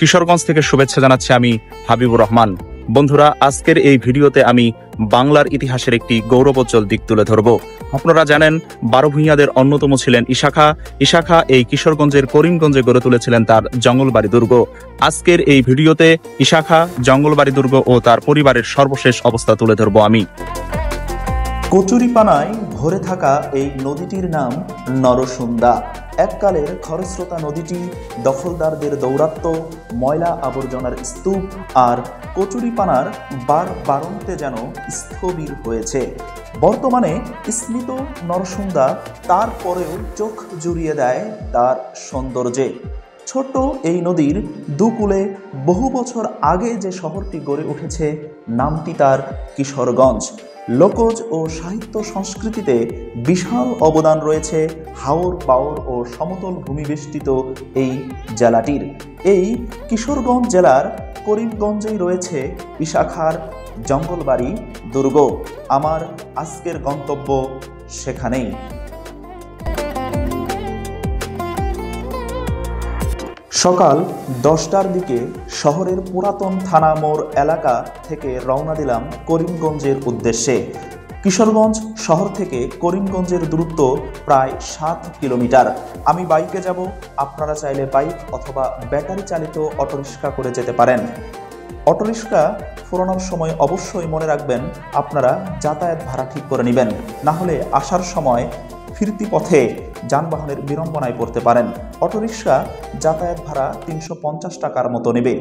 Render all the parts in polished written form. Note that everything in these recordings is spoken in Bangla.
কিশোরগঞ্জ থেকে শুভেচ্ছা জানাচ্ছি আমি হাবিবুর রহমান। বন্ধুরা, আজকের এই ভিডিওতে আমি বাংলার ইতিহাসের একটি গৌরবোজ্জ্বল দিক তুলে ধরব। আপনারা জানেন, 12 ভূঁইয়াদের অন্যতম ছিলেন ইশাখা। ইশাখা এই কিশোরগঞ্জের করিমগঞ্জে গড়ে তুলেছিলেন তার জঙ্গলবাড়ি দুর্গ। আজকের এই ভিডিওতে ইশাখা, জঙ্গলবাড়ি দুর্গ ও তার পরিবারের সর্বশেষ অবস্থা তুলে ধরব আমি। কচুরিপানায় ভরে থাকা এই নদীটির নাম নরসুন্দা। এককালের খরস্রোতা নদীটি দখলদারদের দৌরাত্ম্য, ময়লা আবর্জনার স্তূপ আর কচুরিপানার বারবারন্তে যেন স্থবির হয়েছে। বর্তমানে স্মৃত নরসুন্দা তারপরেও চোখ জুড়িয়ে দেয় তার সৌন্দর্যে। ছোট্ট এই নদীর দুকূলে বহু বছর আগে যে শহরটি গড়ে উঠেছে, নামটি তার কিশোরগঞ্জ। লোকজ ও সাহিত্য সংস্কৃতিতে বিশাল অবদান রয়েছে হাওর পাওর ও সমতল ভূমিবেষ্টিত এই জেলাটির। এই কিশোরগঞ্জ জেলার করিমগঞ্জেই রয়েছে ইশাখার জঙ্গলবাড়ি দুর্গ। আমার আজকের গন্তব্য সেখানেই। সকাল 10টার দিকে শহরের পুরাতন থানা মোড় এলাকা থেকে রওনা দিলাম করিমগঞ্জের উদ্দেশ্যে। কিশোরগঞ্জ শহর থেকে করিমগঞ্জের দূরত্ব প্রায় 7 কিলোমিটার। আমি বাইকে যাব, আপনারা চাইলে বাইক অথবা ব্যাটারি চালিত অটোরিক্সা করে যেতে পারেন। অটোরিক্সা ফুরানোর সময় অবশ্যই মনে রাখবেন আপনারা যাতায়াত ভাড়া ঠিক করে নেবেন, না হলে আসার সময় ফিরতি পথে যানবাহনের বিড়ম্বনায় পড়তে পারেন। অটোরিক্সা যাতায়াত ভাড়া 350 টাকার মতো নেবে।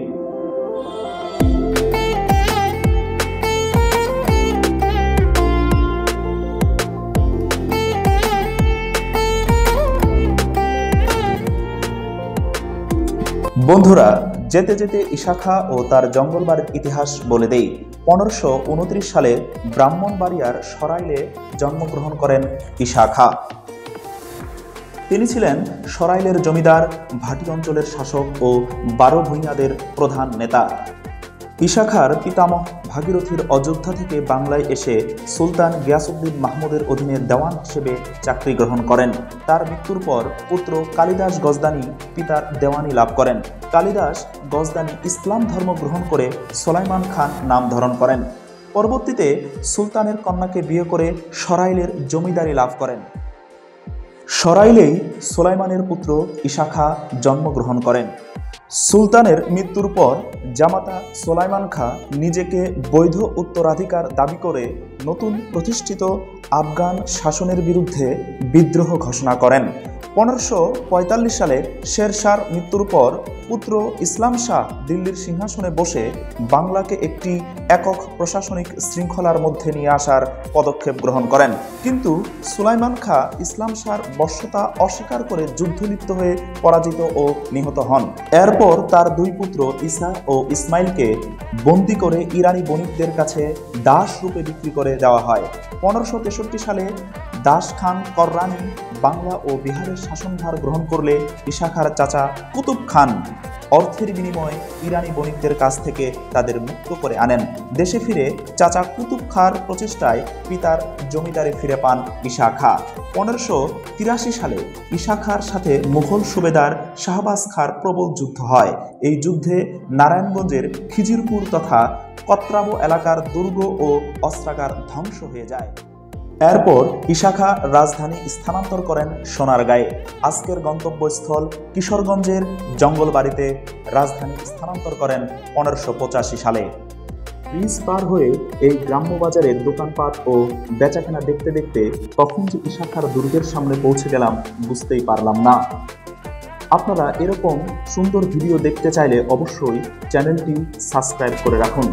বন্ধুরা, যেতে যেতে ইশাখা ও তার জঙ্গলবাড়ির ইতিহাস বলে দেই। 1529 সালে ব্রাহ্মণবাড়িয়ার সরাইলে জন্মগ্রহণ করেন ইশাখা। তিনি ছিলেন সরাইলের জমিদার, ভাটি অঞ্চলের শাসক ও 12 ভূঁইয়াদের প্রধান নেতা। ইশাখার পিতামহ ভাগীরথীর অযোধ্যা থেকে বাংলায় এসে সুলতান গিয়াসউদ্দিন মাহমুদের অধীনে দেওয়ান হিসেবে চাকরি গ্রহণ করেন। তার মৃত্যুর পর পুত্র কালিদাস গজদানি পিতার দেওয়ানি লাভ করেন। কালিদাস গজদানি ইসলাম ধর্ম গ্রহণ করে সুলাইমান খান নাম ধারণ করেন। পরবর্তীতে সুলতানের কন্যাকে বিয়ে করে সরাইলের জমিদারি লাভ করেন। সরাইলেই সুলাইমানের পুত্র ইশাখা জন্মগ্রহণ করেন। সুলতানের মৃত্যুর পর জামাতা সুলাইমান খাঁ নিজেকে বৈধ উত্তরাধিকার দাবি করে নতুন প্রতিষ্ঠিত আফগান শাসনের বিরুদ্ধে বিদ্রোহ ঘোষণা করেন। 1545 সালে শেরশাহর মৃত্যুর পর পুত্র ইসলাম শাহ দিল্লির সিংহাসনে বসে বাংলাকে একটি একক প্রশাসনিক শৃঙ্খলার মধ্যে নিয়ে আসার পদক্ষেপ গ্রহণ করেন। কিন্তু সুলাইমান খাঁ ইসলাম শাহর বশ্যতা অস্বীকার করে যুদ্ধে লিপ্ত হয়ে পরাজিত ও নিহত হন। এরপর তার 2 পুত্র ঈসা ও ইসমাইলকে বন্দী করে ইরানি বণিকদের কাছে দাস রূপে বিক্রি করে দেওয়া হয়। 1563 সালে দাস খান কররানী বাংলা ও বিহারের শাসনভার গ্রহণ করলে ইশাখার চাচা কুতুব খান অর্থের বিনিময়ে ইরানি বণিকদের কাছ থেকে তাদের মুক্ত করে আনেন। দেশে ফিরে চাচা কুতুব খাঁর প্রচেষ্টায় পিতার জমিদারি ফিরে পান ইশাখা। 1583 সালে ইশাখার সাথে মুঘল সুবেদার শাহবাজ খাঁর প্রবল যুদ্ধ হয়। এই যুদ্ধে নারায়ণগঞ্জের খিজিরপুর তথা কত্রাবো এলাকার দুর্গ ও অস্ত্রাগার ধ্বংস হয়ে যায়। এরপর ইশাখা রাজধানী স্থানান্তর করেন সোনারগাঁয়ে। আজকের গন্তব্যস্থল কিশোরগঞ্জের জঙ্গলবাড়িতে রাজধানী স্থানান্তর করেন 1585 সালে। ব্রিজ পার হয়ে এই গ্রাম্য বাজারের দোকানপাট ও বেচাকেনা দেখতে দেখতে কখন যে ইশাখার দুর্গের সামনে পৌঁছে গেলাম বুঝতেই পারলাম না। আপনারা এরকম সুন্দর ভিডিও দেখতে চাইলে অবশ্যই চ্যানেলটি সাবস্ক্রাইব করে রাখুন।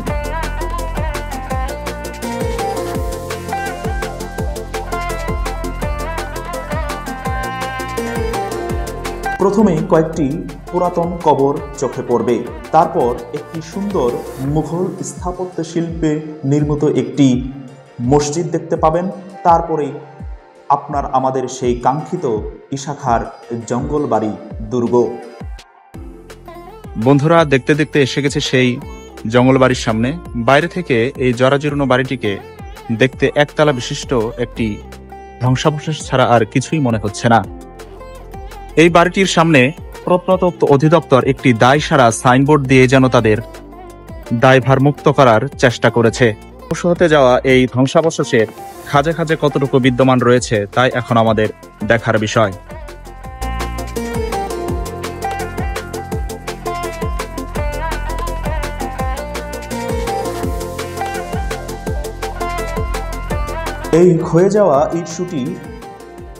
প্রথমেই কয়েকটি পুরাতন কবর চোখে পড়বে, তারপর একটি সুন্দর মুঘল স্থাপত্য শিল্পে নির্মিত একটি মসজিদ দেখতে পাবেন, তারপরেই আপনার আমাদের সেই কাঙ্ক্ষিত ইশাখার জঙ্গলবাড়ি দুর্গ। বন্ধুরা, দেখতে দেখতে এসে গেছে সেই জঙ্গলবাড়ির সামনে। বাইরে থেকে এই জরাজীর্ণ বাড়িটিকে দেখতে একতলা বিশিষ্ট একটি ধ্বংসাবশেষ ছাড়া আর কিছুই মনে হচ্ছে না। এই বাড়িটির সামনে প্রত্নতত্ত্ব অধিদপ্তর একটি দায়সারা সাইনবোর্ড দিয়ে যেন তাদের দায়ভার মুক্ত করার চেষ্টা করেছে। ধ্বংস হতে যাওয়া এই ধ্বংসাবশেষের খাঁজে খাঁজে কতটুকু বিদ্যমান রয়েছে তাই এখন আমাদের দেখার বিষয়। এই ক্ষয়ে যাওয়া ইটসুটি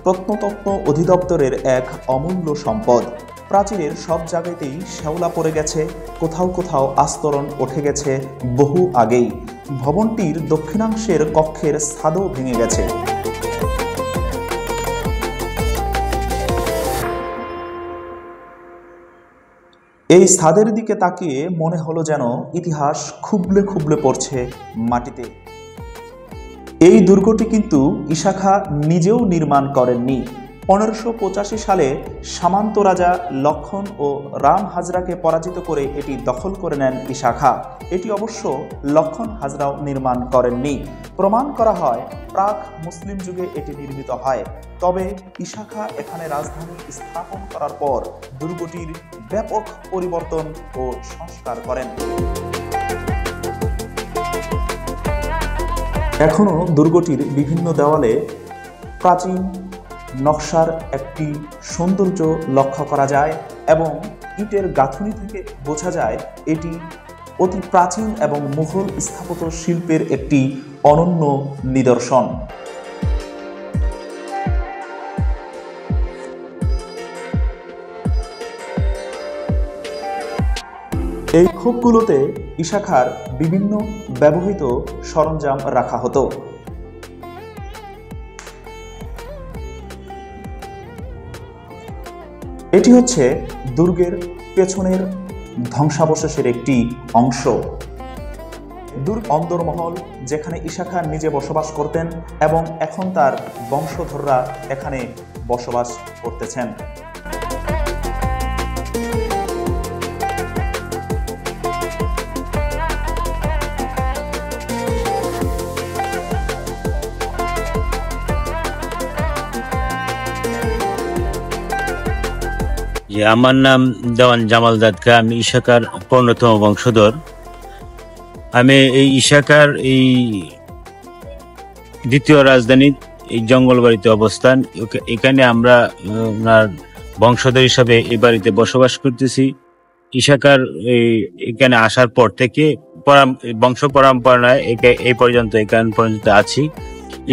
প্রত্নতত্ত্ব অধিদপ্তরের এক অমূল্য সম্পদ। প্রাচীরের সব জায়গাতেই শ্যাওলা পড়ে গেছে, কোথাও কোথাও আস্তরণ উঠে গেছে বহু আগেই। ভবনটির দক্ষিণাংশের কক্ষের ছাদও ভেঙে গেছে। এই ছাদের দিকে তাকিয়ে মনে হলো যেন ইতিহাস খুবলে খুবলে পড়ছে মাটিতে। এই দুর্গটি কিন্তু ঈশা খাঁ নিজেও নির্মাণ করেননি। 1585 সালে সামন্ত রাজা লক্ষণ ও রাম হাজরাকে পরাজিত করে এটি দখল করে নেন ঈশা খাঁ। এটি অবশ্য লক্ষণ হাজরাও নির্মাণ করেননি। প্রমাণ করা হয় প্রাক মুসলিম যুগে এটি নির্মিত হয়। তবে ঈশা খাঁ এখানে রাজধানী স্থাপন করার পর দুর্গটির ব্যাপক পরিবর্তন ও সংস্কার করেন। এখনও দুর্গটির বিভিন্ন দেওয়ালে প্রাচীন নকশার একটি সৌন্দর্য লক্ষ্য করা যায় এবং ইটের গাঁথুনি থেকে বোঝা যায় এটি অতি প্রাচীন এবং মুঘল স্থাপত্য শিল্পের একটি অনন্য নিদর্শন। এই খোপগুলোতে ঈশা খাঁর বিভিন্ন ব্যবহৃত সরঞ্জাম রাখা হতো। এটি হচ্ছে দুর্গের পেছনের ধ্বংসাবশেষের একটি অংশ। দুর্গ অন্দরমহল, যেখানে ঈশা খাঁ নিজে বসবাস করতেন এবং এখন তার বংশধররা এখানে বসবাস করতেছেন। আমার নাম দেওয়ান জামাল দাদকা। আমি ঈশা খাঁর 15তম বংশধর। আমি এই ঈশা খাঁর এই দ্বিতীয় রাজধানী এই জঙ্গলবাড়িতে অবস্থান। এখানে আমরা ওনার বংশধর হিসাবে এই বাড়িতে বসবাস করতেছি। ঈশা খাঁর এখানে আসার পর থেকে বংশ পরম্পরায় এই পর্যন্ত এখান পর্যন্ত আছি।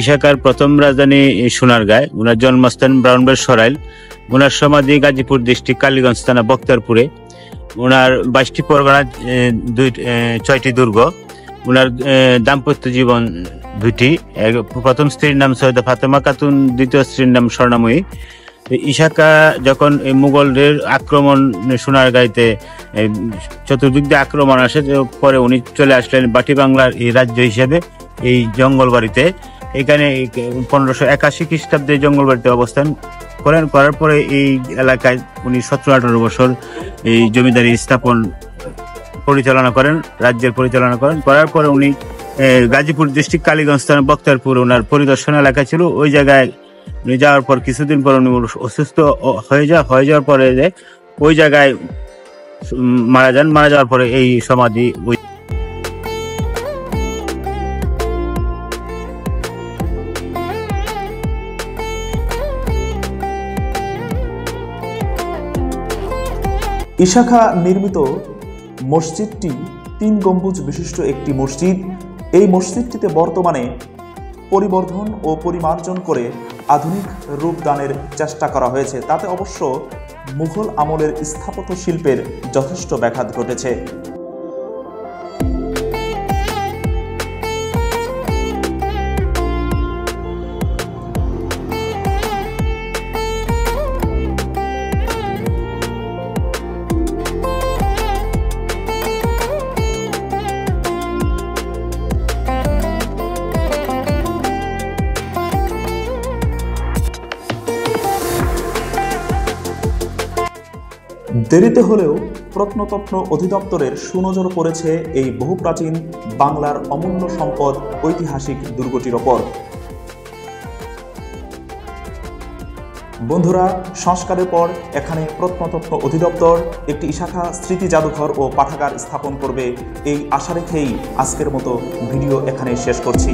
ঈশা খাঁর প্রথম রাজধানী সোনারগাঁয়, ওনার জন্মস্থান ব্রাহ্মণবাড়িয়া সরাইল, ওনার সমাধি গাজীপুর ডিস্ট্রিক্ট কালীগঞ্জ থানা বক্তারপুরে। ওনার 22টি পরগনা, 6টি দুর্গ। ওনার দাম্পত্য জীবন 2টি। প্রথম স্ত্রীর নাম সৈয়দা ফাতেমা খাতুন, দ্বিতীয় স্ত্রীর নাম স্বর্ণাময়ী। ঈশা খাঁ যখন মুঘলদের আক্রমণ সোনারগাঁইতে চতুর্দিক দিয়ে আক্রমণ আসে, পরে উনি চলে আসলেন বাটি বাংলার এই রাজ্য হিসেবে এই জঙ্গলবাড়িতে। এখানে 1581 খ্রিস্টাব্দে জঙ্গলবাড়িতে অবস্থান করার পরে এই এলাকায় উনি 17-18 বছর এই জমিদারি স্থাপন পরিচালনা করেন, রাজ্যের পরিচালনা করার পরে উনি গাজীপুর ডিস্ট্রিক্ট কালীগঞ্জ থানা বক্তারপুর ওনার পরিদর্শন এলাকা ছিল। ওই জায়গায় উনি যাওয়ার পর কিছুদিন পর উনি অসুস্থ হয়ে যাওয়ার পরে ওই জায়গায় মারা যান। মারা যাওয়ার পরে এই সমাধি ঈশা খাঁ নির্মিত মসজিদটি 3 গম্বুজ বিশিষ্ট একটি মসজিদ। এই মসজিদটিতে বর্তমানে পরিবর্ধন ও পরিমার্জন করে আধুনিক রূপদানের চেষ্টা করা হয়েছে। তাতে অবশ্য মুঘল আমলের স্থাপত্য শিল্পের যথেষ্ট ব্যাঘাত ঘটেছে। দেরিতে হলেও প্রত্নতত্ত্ব অধিদপ্তরের সুনজর পড়েছে এই বহু প্রাচীন বাংলার অমূল্য সম্পদ ঐতিহাসিক দুর্গটির ওপর। বন্ধুরা, সংস্কারের পর এখানে প্রত্নতত্ত্ব অধিদপ্তর একটি ইশাখা স্মৃতি জাদুঘর ও পাঠাগার স্থাপন করবে, এই আশা রেখেই আজকের মতো ভিডিও এখানে শেষ করছি।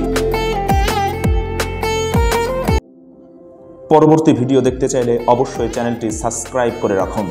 পরবর্তী ভিডিও দেখতে চাইলে অবশ্যই চ্যানেলটি সাবস্ক্রাইব করে রাখুন।